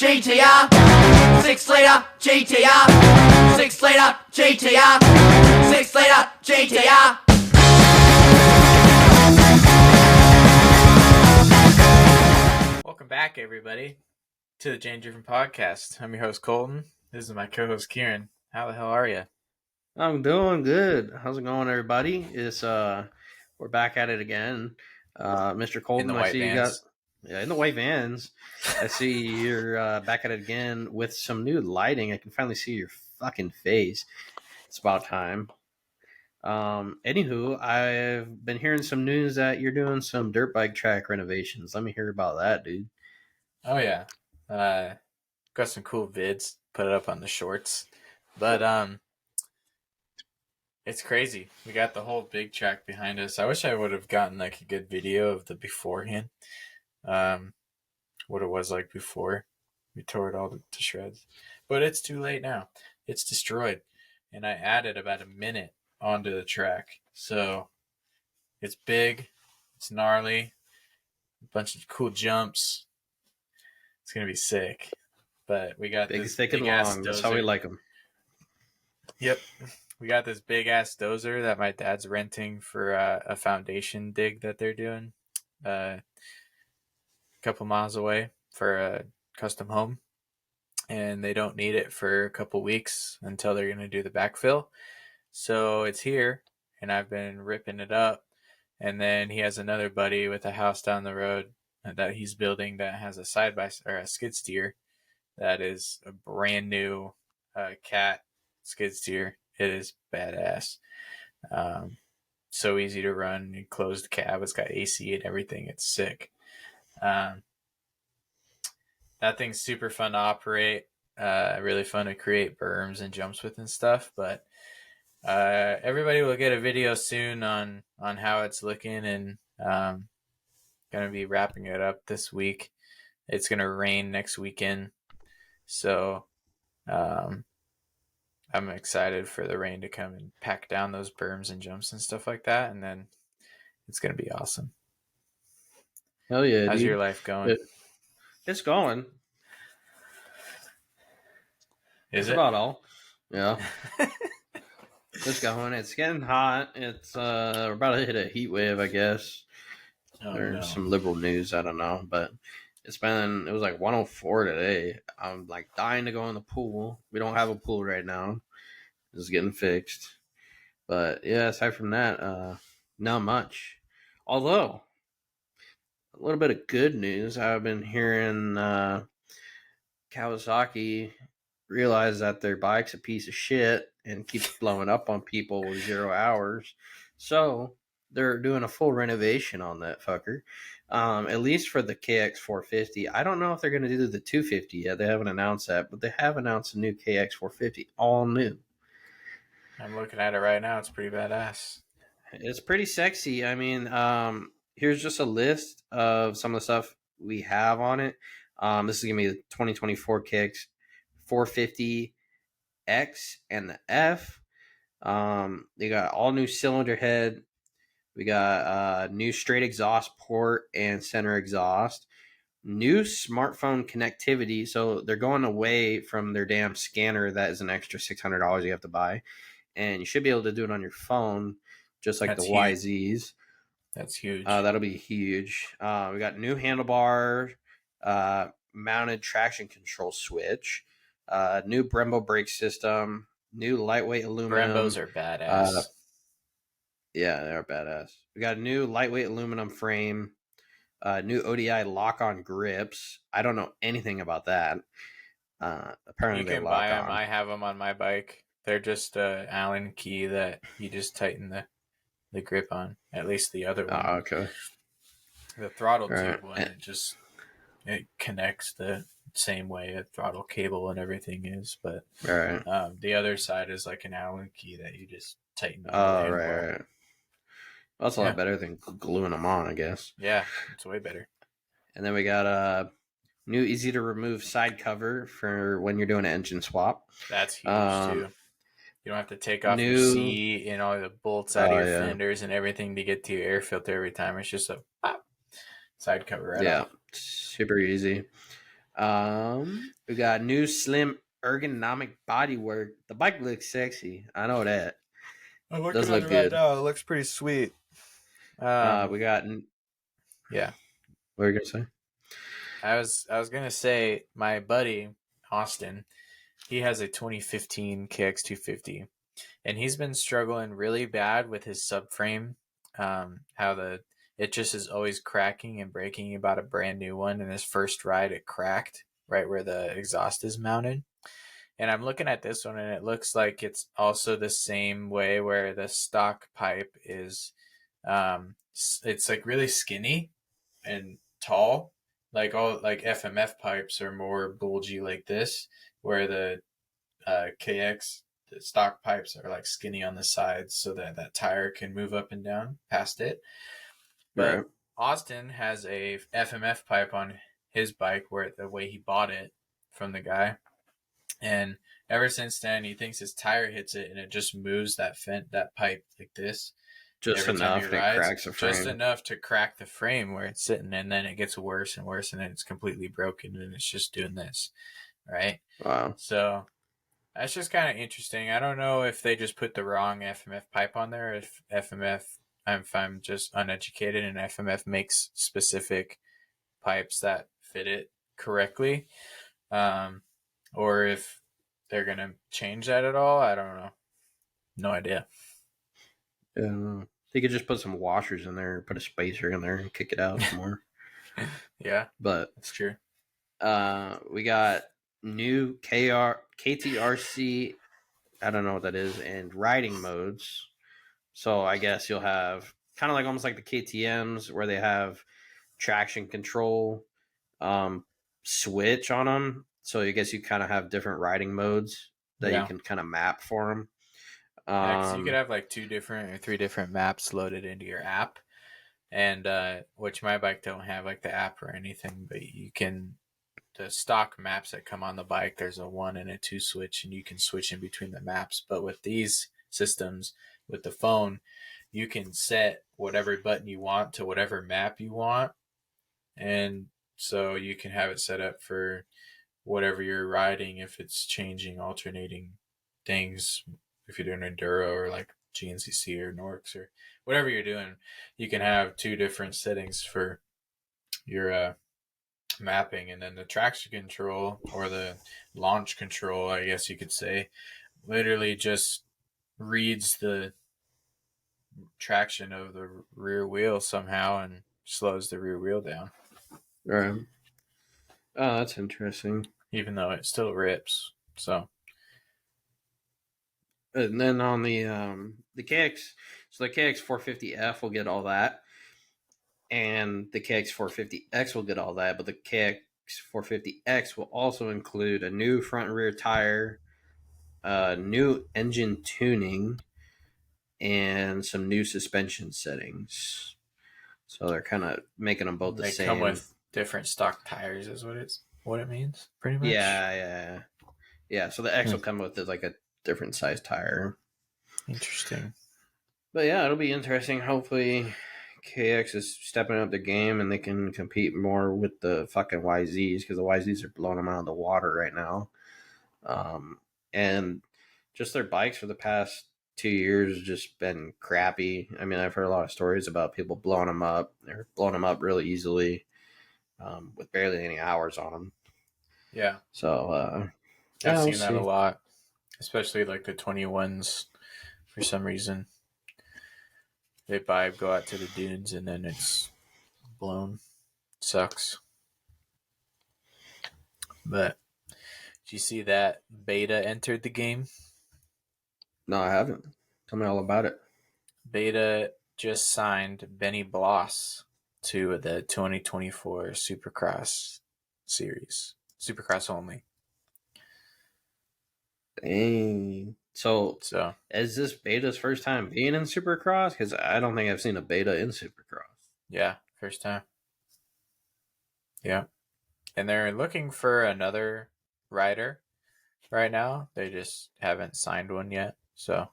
GTR. 6 liter GTR. 6 liter GTR. 6 liter GTR. Welcome back, everybody, to the Jane Driven Podcast. I'm your host, Colton. This is my co-host, Kieran. How the hell are you? I'm doing good. How's it going, everybody? We're back at it again. Mr. Colton, In the white I see vans. you got in the white vans. I see you're back at it again with some new lighting. I can finally see your fucking face. It's about time. Anywho, I've been hearing some news that you're doing some dirt bike track renovations. Let me hear about that, dude. Oh, yeah. Got some cool vids. Put it up on the shorts. But, it's crazy. We got the whole big track behind us. I wish I would have gotten like a good video of the beforehand. What it was like before. We tore it all to shreds. But it's too late now. It's destroyed. And I added about a minute onto the track. So it's big. It's gnarly. A bunch of cool jumps. It's going to be sick. But we got Big, this thick, and big-ass long. dozer. That's how we like them. Yep. We got this big-ass dozer that my dad's renting for a foundation dig that they're doing a couple miles away for a custom home. And they don't need it for a couple weeks until they're going to do the backfill. So it's here, and I've been ripping it up. And then he has another buddy with a house down the road that he's building that has a a skid steer that is a brand new cat skid steer. It is badass. So easy to run. You close the cab. It's got AC and everything. It's sick. That thing's super fun to operate. Really fun to create berms and jumps with and stuff. But everybody will get a video soon on how it's looking, and gonna be wrapping it up this week. It's gonna rain next weekend, so I'm excited for the rain to come and pack down those berms and jumps and stuff like that, and then it's gonna be awesome. Hell yeah, How's dude. your life going? It's going. Is That's it? about all. Yeah. It's going. It's getting hot. It's we're about to hit a heat wave, I guess. There's some liberal news, I don't know, but it was like 104 today. I'm like dying to go in the pool. We don't have a pool right now. It's getting fixed. But yeah, aside from that, not much. Although a little bit of good news. I've been hearing Kawasaki realize that their bike's a piece of shit and keeps blowing up on people with 0 hours. So they're doing a full renovation on that fucker. At least for the KX450. I don't know if they're going to do the 250 yet. They haven't announced that, but they have announced a new KX450, all new. I'm looking at it right now. It's pretty badass. It's pretty sexy. I mean, here's just a list of some of the stuff we have on it. This is going to be the 2024 KX 450X and the F. They got all new cylinder head. We got new straight exhaust port and center exhaust. New smartphone connectivity. So they're going away from their damn scanner that is an extra $600 you have to buy. And you should be able to do it on your phone, just like the YZs. That's huge. That'll be huge. We got new handlebar, mounted traction control switch, new Brembo brake system, new lightweight aluminum. Brembos are badass. Yeah, they're badass. We got a new lightweight aluminum frame, new ODI lock-on grips. I don't know anything about that. Apparently you can buy them. I have them on my bike. They're just an Allen key that you just tighten the grip on. At least the other one. Oh, okay. The throttle tube one, it connects the same way a throttle cable and everything is, but the other side is like an Allen key that you just tighten on. Oh, right. Well, that's a lot better than gluing them on, I guess. Yeah, it's way better. And then we got a new easy to remove side cover for when you're doing an engine swap. That's huge too. You don't have to take off your seat and all the bolts out of your fenders and everything to get to your air filter every time. It's just a pop, side cover right off. Super easy. We got new slim ergonomic bodywork. The bike looks sexy. I know that. I'm Does looking at look it right good. now. It looks pretty sweet. We got. Yeah. What are you gonna say? I was gonna say my buddy Austin, he has a 2015 KX250, and he's been struggling really bad with his subframe. How it just is always cracking and breaking. He bought a brand new one, and his first ride it cracked right where the exhaust is mounted. And I'm looking at this one, and it looks like it's also the same way where the stock pipe is. It's like really skinny and tall. Like all like FMF pipes are more bulgy like this, where the KX the stock pipes are like skinny on the sides, so that that tire can move up and down past it. Right. But Austin has a FMF pipe on his bike, where the way he bought it from the guy, and ever since then he thinks his tire hits it and it just moves that pipe like this Just every time he enough, and it rides, cracks the just frame. enough to crack the frame where it's sitting, and then it gets worse and worse, and then it's completely broken, and it's just doing this, right? Wow. So that's just kind of interesting. I don't know if they just put the wrong FMF pipe on there, if if I'm just uneducated and FMF makes specific pipes that fit it correctly, um, or if they're gonna change that at all. I don't know. No idea. Yeah. They could just put some washers in there, put a spacer in there, and kick it out more. Yeah, But that's true. we got new KTRC. I don't know what that is, and riding modes. So I guess you'll have kind of like almost like the KTM's where they have traction control switch on them. So I guess you kind of have different riding modes that you Yeah. can kind of map for them. Yeah, because you could Um, have like two different or three different maps loaded into your app, and which my bike don't have like the app or anything, but you can the stock maps that come on the bike. There's a 1 and a 2 switch, and you can switch in between the maps. But with these systems, with the phone, you can set whatever button you want to whatever map you want, and so you can have it set up for whatever you're riding, if it's changing, alternating things, if you're doing enduro or like GNCC or Norx or whatever you're doing, you can have two different settings for your mapping, and then the traction control or the launch control, I guess you could say, literally just reads the traction of the rear wheel somehow and slows the rear wheel down, right. Oh, that's interesting. even though it still rips. So And then on the KX, so the KX 450F will get all that, and the KX 450X will get all that, but the KX 450X will also include a new front and rear tire, new engine tuning, and some new suspension settings. So they're kind of making them both the they come same. with different stock tires, is what it means, pretty much. Yeah. So the X will come with like a different size tire. Interesting. But yeah, it'll be interesting. Hopefully, KX is stepping up the game and they can compete more with the fucking YZs because the YZs are blowing them out of the water right now. And just their bikes for the past 2 years just been crappy. I mean, I've heard a lot of stories about people blowing them up. They're blowing them up really easily with barely any hours on them. Yeah, So, I've yeah, we'll seen that a see. lot, especially like the 21s. For some reason, they go out to the dunes, and then it's blown. Sucks. But did you see that Beta entered the game? No, I haven't. Tell me all about it. Beta just signed Benny Bloss to the 2024 Supercross series. Supercross only. Dang. So, So is this Beta's first time being in Supercross? Because I don't think I've seen a Beta in Supercross. yeah, first time. Yeah, and they're looking for another rider right now. They just haven't signed one yet. So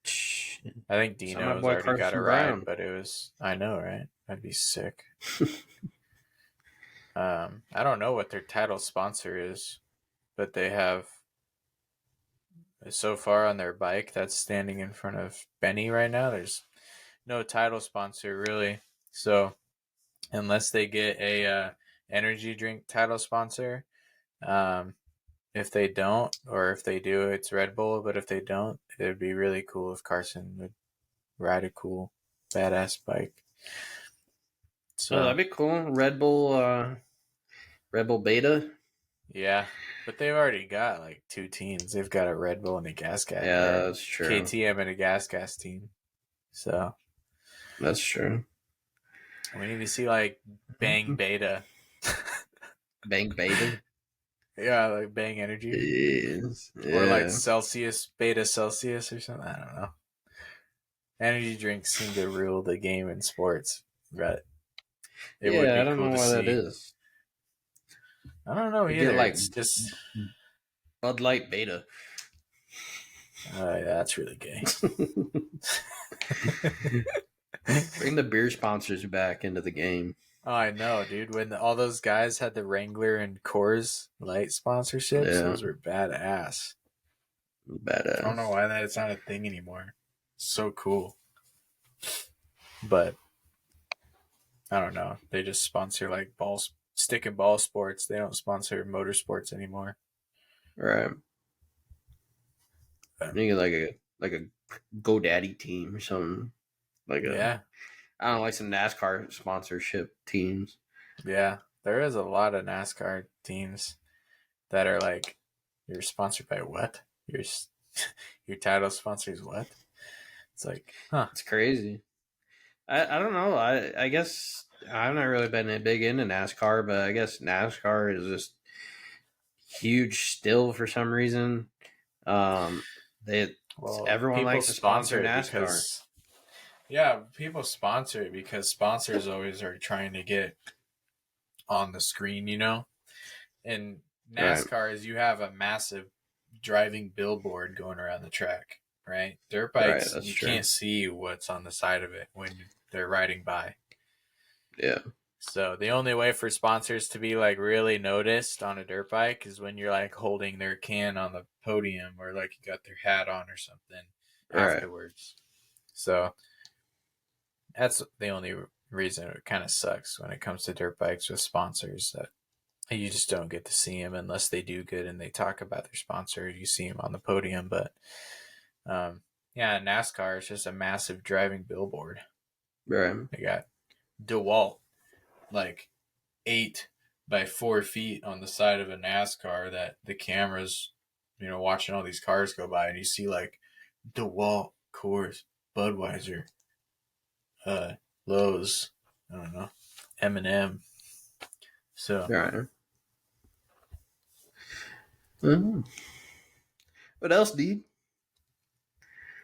I think Sign my Dino's boy already got a Carson ride, Brown. but it was, I know, right? I'd be sick. I don't know what their title sponsor is, but they have so far on their bike that's standing in front of Benny right now. There's no title sponsor really. So unless they get a energy drink title sponsor, um, if they don't, or if they do, it's Red Bull. But if they don't, it would be really cool if Carson would ride a cool, badass bike. Oh, So that'd be cool. Red Bull Beta. yeah, but they've already got like two teams. They've got a Red Bull and a Gas Gas, Yeah, or that's true. KTM and a Gas team. So That's true. we need to see like Bang Beta. Bank Beta. Yeah, like Bang Energy. Yes. Or like Yeah. Celsius, Beta Celsius or something. I don't know. Energy drinks seem to rule the game in sports, but it would Yeah, I be don't cool know to why that see. is. I don't know We get either. like It's just, Bud Light Beta. yeah, that's really gay. Bring the beer sponsors back into the game. Oh, I know, dude. When all those guys had the Wrangler and Coors Light sponsorships, Yeah, those were badass. I don't know badass. why that's not a thing anymore. So cool. But I don't know. They just sponsor like balls, stick and ball sports. They don't sponsor motorsports anymore. Right. But, You get like a GoDaddy team or something. Like a yeah, I don't know, like some NASCAR sponsorship teams. yeah. There is a lot of NASCAR teams that are like, you're sponsored by what? Your title sponsors what? It's like, huh? It's crazy. I don't know. I guess I've not really been big into NASCAR, but I guess NASCAR is just huge still for some reason. Um, they Well, everyone people likes to sponsor sponsor it NASCAR. because, yeah, people sponsor it because sponsors always are trying to get on the screen, you know? And Right, NASCAR is you have a massive driving billboard going around the track, right? Dirt right. bikes, That's you true. can't see what's on the side of it when they're riding by. Yeah, So the only way for sponsors to be like really noticed on a dirt bike is when you're like holding their can on the podium or like you got their hat on or something right, afterwards. So that's the only reason it kind of sucks when it comes to dirt bikes with sponsors, that you just don't get to see them unless they do good and they talk about their sponsor. You see them on the podium, but um, yeah, NASCAR is just a massive driving billboard. right. They got DeWalt, like 8 by 4 feet on the side of a NASCAR that the cameras, watching all these cars go by, and you see like DeWalt, Coors, Budweiser, uh, Lowe's, I don't know, M&M. So Right. Mhm. What else, dude?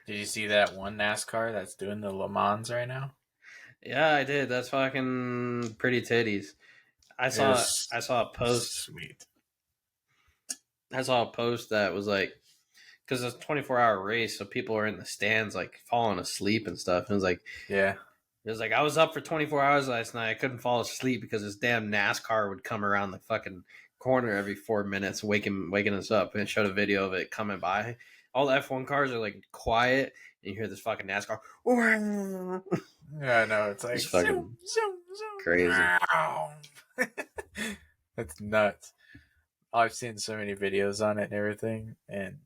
did you see that one NASCAR that's doing the Le Mans right now? Yeah, I did. That's fucking pretty titties. I It saw was I saw a post. sweet. I saw a post that was like, because it's a 24-hour race, so people are in the stands like falling asleep and stuff. And Yeah. it was like I was up for 24 hours last night. I couldn't fall asleep because this damn NASCAR would come around the fucking corner every 4 minutes, waking us up. And it showed a video of it coming by. All the F1 cars are like quiet, and you hear this fucking NASCAR. Yeah, no, it's It's like zoom, fucking zoom, zoom. crazy. Wow. That's nuts. I've seen so many videos on it and everything, and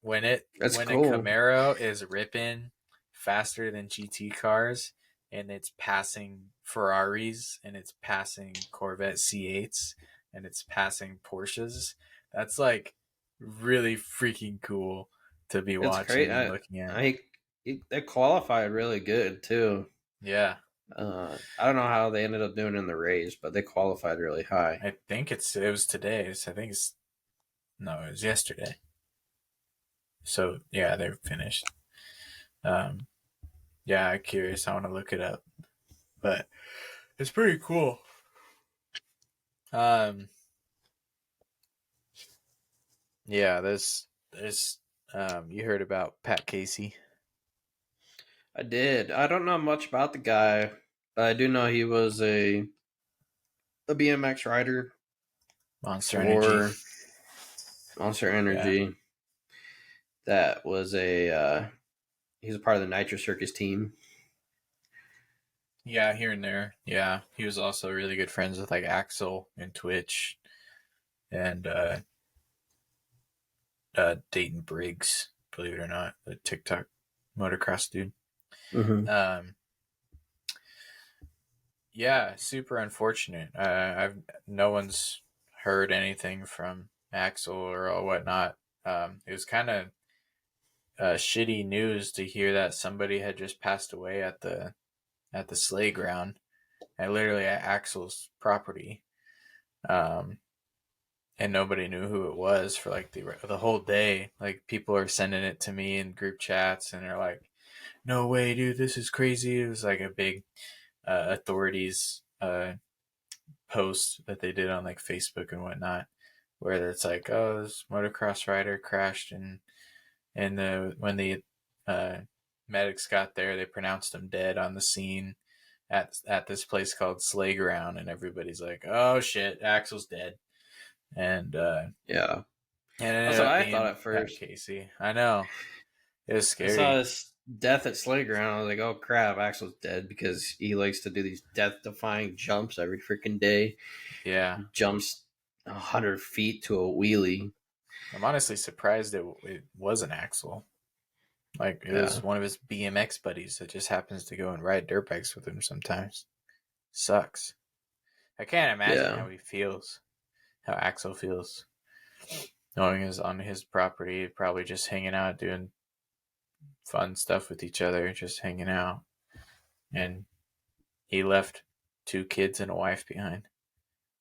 That's when a cool. Camaro is ripping faster than GT cars, and it's passing Ferraris, and it's passing Corvette C8s, and it's passing Porsches, that's like really freaking cool to be It's great. watching and looking at. They qualified really good too. Yeah, I don't know how they ended up doing in the race, but they qualified really high. I think it was today. So I think it's no, it was yesterday. So yeah, they're finished. Um, yeah, I'm curious. I want to look it up, but it's pretty cool. Um, yeah, there's you heard about Pat Casey? I did. I don't know much about the guy, but I do know he was a a BMX rider Monster Energy. for Monster Yeah. Energy. That was he's a part of the Nitro Circus team. Yeah, here and there. Yeah. He was also really good friends with like Axel and Twitch and Dayton Briggs, believe it or not, the TikTok motocross dude. Mm-hmm. Um, yeah, super unfortunate. I've no one's heard anything from Axel or whatnot. It was kind of shitty news to hear that somebody had just passed away at the sleigh ground, and literally at Axel's property. Um, and nobody knew who it was for like the whole day. Like people are sending it to me in group chats, and they're like, "No way, dude, this is crazy." It was like a big authorities post that they did on like Facebook and whatnot, where it's like, "Oh, this motocross rider crashed, and when the uh, medics got there, they pronounced him dead on the scene." At this place called Sleigh Ground, and everybody's like, "Oh shit, Axel's dead," and Yeah, and it that's ended what up I thought being at Pat first. Casey. I know. It was I saw scary. his death at Slayground. I was like, oh crap, Axel's dead because he likes to do these death-defying jumps every freaking day. Yeah. He jumps 100 feet to a wheelie. I'm honestly surprised it wasn't Axel. Like, it was Yeah, one of his BMX buddies that just happens to go and ride dirt bikes with him sometimes. Sucks. I can't imagine yeah, how he feels, how Axel feels, knowing he's on his property, probably just hanging out, doing fun stuff with each other, just hanging out. And he left two kids and a wife behind.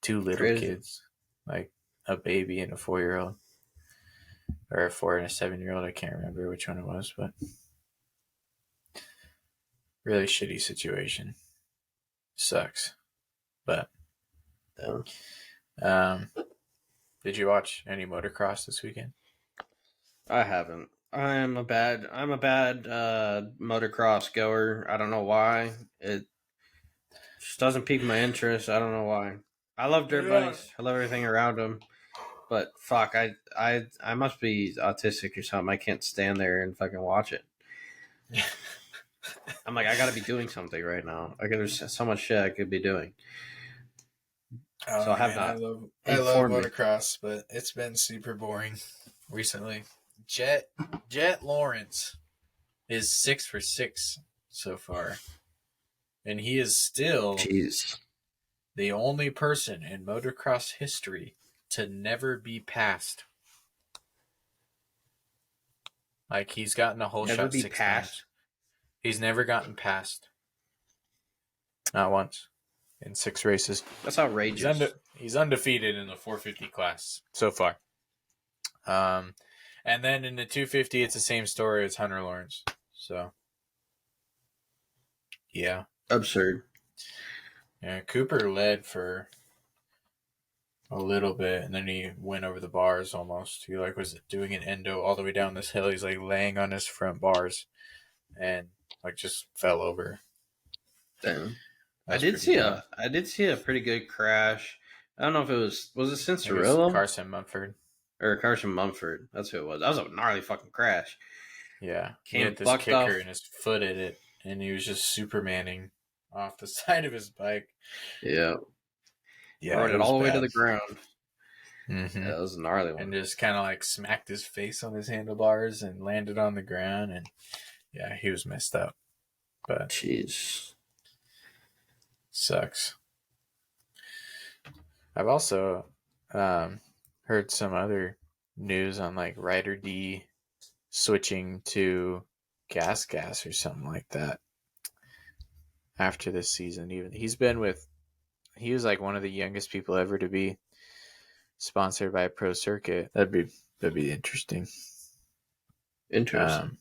Two little crazy. kids. Like a baby and a 4-year old. Or a 4 and a 7-year old. I can't remember which one it was, but really shitty situation. Sucks. But Yeah. um did you watch any motocross this weekend? I haven't. I'm a bad motocross goer. I don't know why. It just doesn't pique my interest. I don't know why. I love dirt Yeah. bikes. I love everything around them. But fuck, I must be autistic or something. I can't stand there and fucking watch it. I'm like, I gotta be doing something right now. There's so much shit I could be doing. So Oh I have man, not I love informed me. motocross, but it's been super boring recently. Jet Lawrence is 6 for 6 so far, and he is still Jeez. the only person in motocross history to never be passed. Like he's gotten a whole Never shot be 6 times. passed. He's never gotten passed, not once, in 6 races. That's outrageous. He's undefeated in the 450 class so far. Um, and then in the 250, it's the same story as Hunter Lawrence. So yeah, Absurd. yeah. Cooper led for a little bit, and then he went over the bars almost. He like was doing an endo all the way down this hill. He's like laying on his front bars, and like just fell over. Damn. That's pretty bad. I did see a pretty good crash. I don't know if it was it I think it was Cincerillo Carson Mumford. or Carson Mumford. That's who it was. That was a gnarly fucking crash. Yeah, he Came had this bucked kicker off. and his foot at it, and he was just supermaning off the side of his bike. Yeah. Yeah, Rode it it was all the way to bad. the ground. Mm-hmm. Yeah, that was a gnarly And one. just kind of like smacked his face on his handlebars and landed on the ground, and yeah, he was messed up. But Jeez. sucks. I've also heard some other news on like Ryder D switching to gas or something like that after this season. Even he was like one of the youngest people ever to be sponsored by a pro circuit. That'd be interesting. Interesting. Um,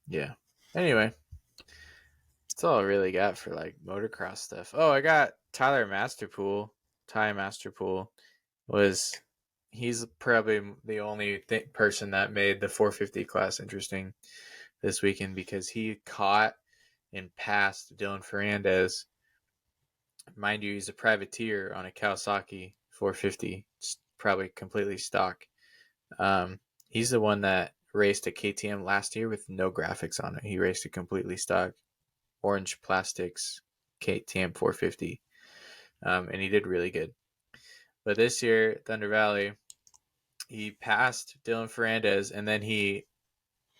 yeah. Anyway, that's all I really got for like motocross stuff. Oh, I got Ty Masterpool was he's probably the only person that made the 450 class interesting this weekend because he caught and passed Dylan Ferrandez Mind you, he's a privateer on a Kawasaki 450. It's probably completely stock. He's the one that raced a KTM last year with no graphics on it. He raced a completely stock orange plastics KTM 450, and he did really good. But this year, Thunder Valley, he passed Dylan Ferrandez, and then he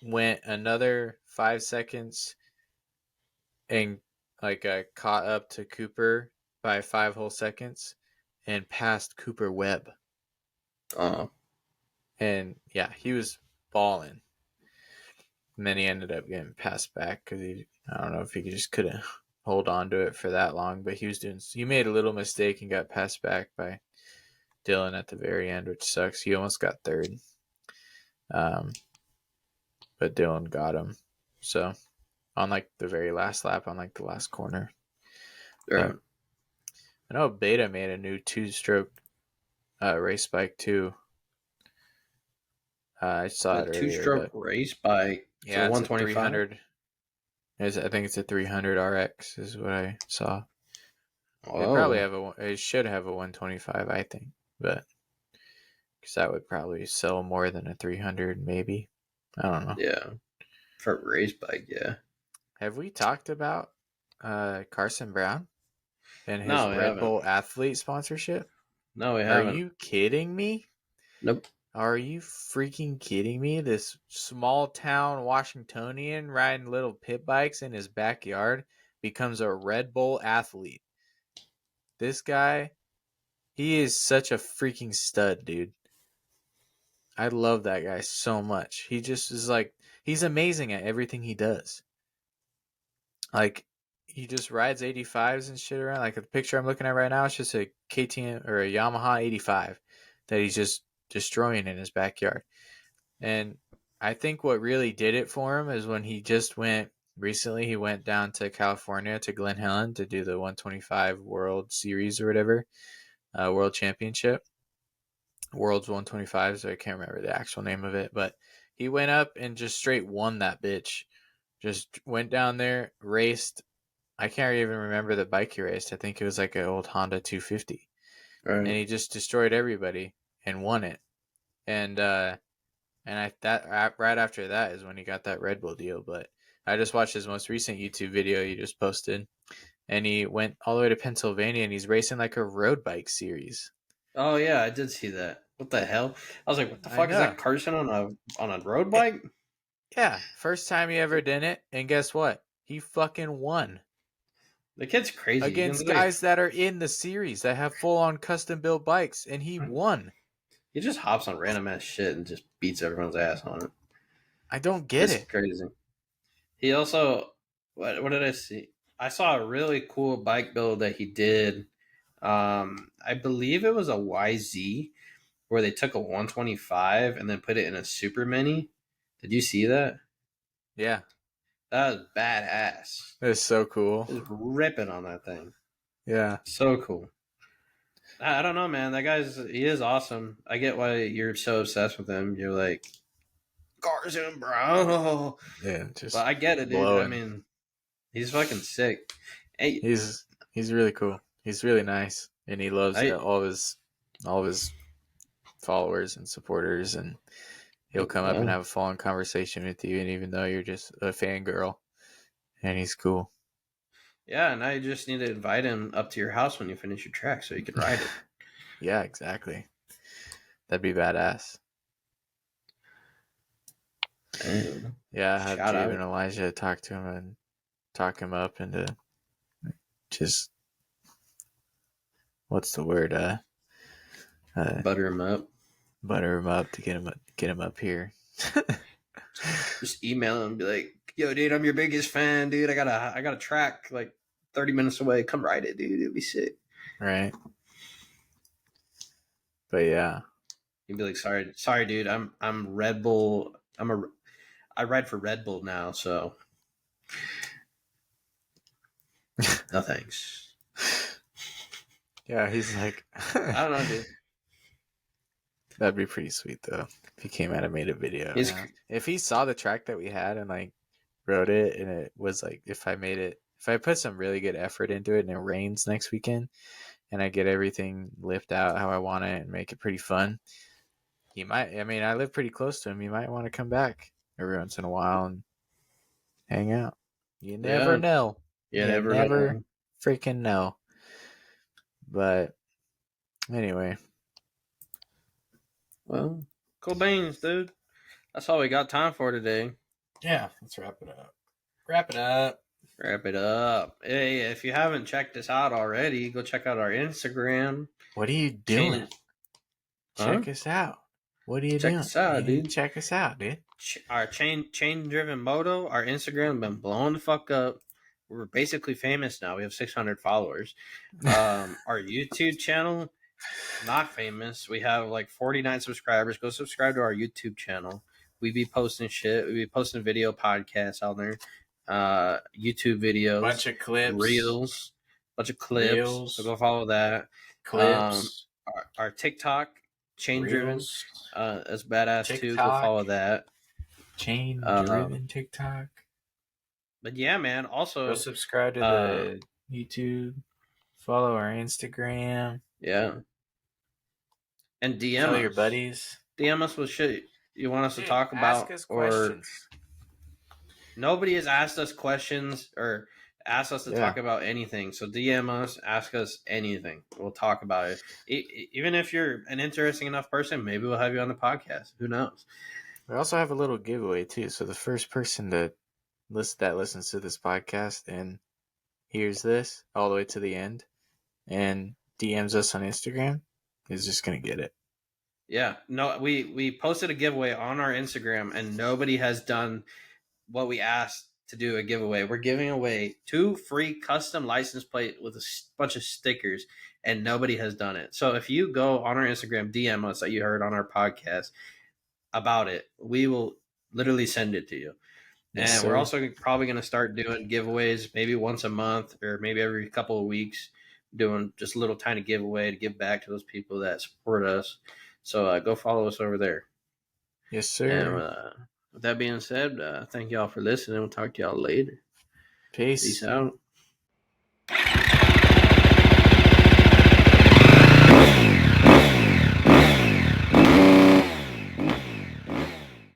went another 5 seconds and caught up to Cooper by 5 whole seconds and passed Cooper Webb. Oh, And yeah, he was balling. And then he ended up getting passed back because I don't know if he just couldn't hold on to it for that long, but he made a little mistake and got passed back by Dylan at the very end, which sucks. He almost got third. But Dylan got him. So on like the very last lap, on like the last corner. right. I know Beta made a new 2-stroke race bike too. I saw A it earlier, two-stroke but race bike for the yeah, it's a 125. 300. I think it's a 300 RX is what I saw. Oh, It should have a 125, I think, but because that would probably sell more than a 300, maybe. I don't know. yeah. For a race bike, yeah. Have we talked about Carson Brown and his No, we Red haven't. Bull athlete sponsorship? No, we Are haven't. you kidding me? Nope. Are you freaking kidding me? This small town Washingtonian riding little pit bikes in his backyard becomes a Red Bull athlete. This guy, he is such a freaking stud, dude. I love that guy so much. He just is like, he's amazing at everything he does. Like, he just rides 85s and shit around. Like, the picture I'm looking at right now, it's just a KTM or a Yamaha 85 that he's just destroying in his backyard. And I think what really did it for him is when he just went recently, he went down to California to Glen Helen to do the 125 World Series or whatever, World Championship. World's 125, so I can't remember the actual name of it, but he went up and just straight won that bitch. Just went down there, raced. I can't even remember the bike he raced. I think it was like an old Honda 250, and Right. he just destroyed everybody and won it. And right after that is when he got that Red Bull deal. But I just watched his most recent YouTube video he just posted, and he went all the way to Pennsylvania, and he's racing like a road bike series. Oh yeah, I did see that. What the hell? I was like, what the I fuck is know. that Carson on a road bike? Yeah, first time he ever did it, and guess what? He fucking won The kid's crazy. He can against literally guys that are in the series that have full on custom built bikes, and he won. he just hops on random ass shit and just beats everyone's ass on it. I don't get It's it. crazy. He also what did I see? I saw a really cool bike build that he did. I believe it was a YZ where they took a 125 and then put it in a super mini. Did you see that? Yeah, That was badass. it's so cool. Just ripping on that thing. Yeah, So cool. I don't know, man. That he is awesome. I get why you're so obsessed with him. You're like, Carson, bro. yeah, But just I get it, dude. I blowing. mean, he's fucking sick. Hey, He's really cool. He's really nice, and he loves I all of his followers and supporters, and he'll come up and have a full on conversation with you, and even though you're just a fangirl, and he's cool. yeah, now you just need to invite him up to your house when you finish your track so you can ride it. Yeah, exactly. That'd be badass. Damn. Yeah, have Shout Jabe out. and Elijah talk to him and talk him up into just what's the word? Butter him up. Butter him up to get him up here. Just email him and be like, yo, dude, I'm your biggest fan, dude. I got a track like 30 minutes away. Come ride it, dude. It'll be sick. Right. But yeah. He'd be like, sorry, dude. I'm Red Bull. I ride for Red Bull now, so no thanks. Yeah, he's like I don't know, dude. that'd be pretty sweet though. If he came out and made a video. He's If he saw the track that we had and like wrote it and it was like if if I put some really good effort into it and it rains next weekend and I get everything lift out how I want it and make it pretty fun, he might. I mean, I live pretty close to him. He might want to come back every once in a while and hang out. You never Yeah, know. you You never never know. freaking know. But anyway, Well, cool beans, dude. That's all we got time for today. yeah, let's wrap it up. Wrap it up. Wrap it up. Hey, if you haven't checked us out already, go check out our Instagram. What are you doing? Change, huh? Check us out. What are you Check doing? us out, You dude. check us out, dude. Our chain driven moto, our Instagram been blowing the fuck up. We're basically famous now. We have 600 followers. Our YouTube channel, not famous. We have like 49 subscribers. Go subscribe to our YouTube channel. We be posting shit. We be posting video podcasts out there. YouTube videos, Bunch of clips, reels, bunch of clips. reels, So go follow that. clips, Our TikTok, chain driven. reels, That's badass too. Go TikTok, follow that. chain Um, driven TikTok. but yeah, man. Go Also, subscribe to uh, the YouTube. Follow our Instagram. yeah, and DM Tell us. your buddies. DM us with shit you want us to Dude, talk ask about, us or questions. nobody has asked us questions or asked us to Yeah. talk about anything. So DM us, ask us anything. We'll talk about it. Even if you're an interesting enough person, maybe we'll have you on the podcast. Who knows? We also have a little giveaway too. So the first person that listens to this podcast and hears this all the way to the end and DMs us on Instagram is just gonna get it. Yeah. No, we posted a giveaway on our Instagram and nobody has done what we asked to do a giveaway. We're giving away 2 free custom license plate with a bunch of stickers, and nobody has done it. So if you go on our Instagram, DM us that you heard on our podcast about it, we will literally send it to you. Yes, And sir. we're also probably going to start doing giveaways maybe once a month or maybe every couple of weeks, doing just a little tiny giveaway to give back to those people that support us. So go follow us over there. Yes, sir. And with that being said, thank y'all for listening. We'll talk to y'all later. Peace. Peace out.